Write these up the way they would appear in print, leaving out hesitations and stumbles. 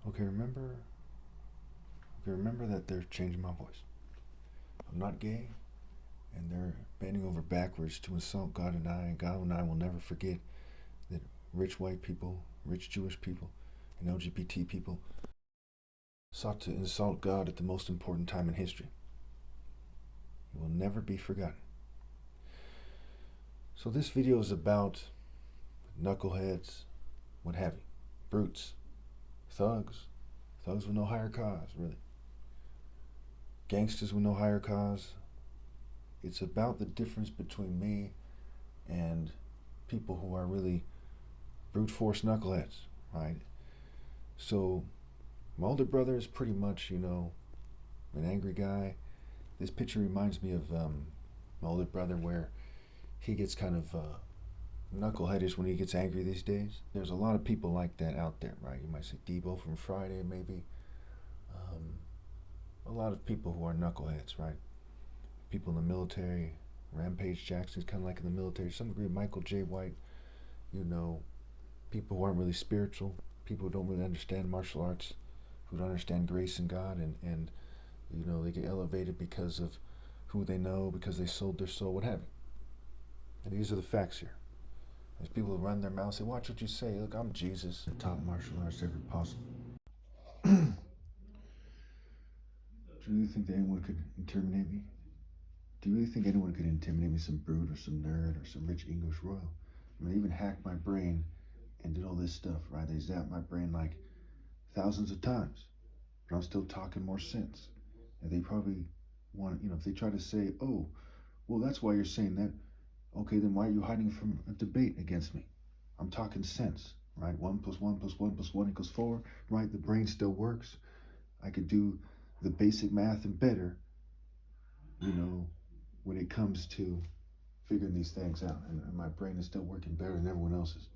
Okay, remember that they're changing my voice. I'm not gay, and they're bending over backwards to insult God and I. And God and I will never forget that rich white people, rich Jewish people, and LGBT people sought to insult God at the most important time in history. It will never be forgotten. So this video is about knuckleheads, what have you, brutes, thugs, thugs with no higher cause, really. Gangsters with no higher cause. It's about the difference between me and people who are really brute force knuckleheads, right? So my older brother is pretty much, an angry guy. This picture reminds me of my older brother, where he gets kind of knuckleheadish when he gets angry these days. There's a lot of people like that out there, right? You might say Debo from Friday, maybe. A lot of people who are knuckleheads, right? People in the military. Rampage Jackson's kind of like in the military. To some degree, Michael J. White. People who aren't really spiritual. People who don't really understand martial arts. Who don't understand grace and God. And they get elevated because of who they know, because they sold their soul, what have you. And these are the facts here. There's people who run their mouth, say, watch what you say. Look, I'm Jesus. The top martial arts ever possible. Do you really think that anyone could intimidate me? Do you really think anyone could intimidate me, some brute or some nerd or some rich English royal? I mean, they even hacked my brain and did all this stuff, right? They zapped my brain like thousands of times, but I'm still talking more sense. And they probably want, if they try to say, oh, well, that's why you're saying that. Okay, then why are you hiding from a debate against me? I'm talking sense, right? 1 + 1 + 1 = 4, right? The brain still works. I could do the basic math and better, you know, when it comes to figuring these things out. And my brain is still working better than everyone else's.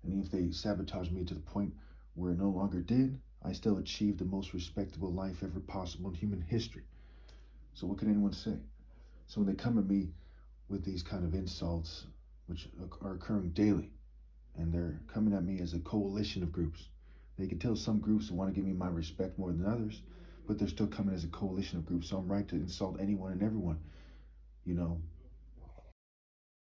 And even if they sabotage me to the point where it no longer did, I still achieved the most respectable life ever possible in human history. So what can anyone say? So when they come at me with these kind of insults, which are occurring daily, and they're coming at me as a coalition of groups. They can tell some groups want to give me my respect more than others, but they're still coming as a coalition of groups. So I'm right to insult anyone and everyone, you know,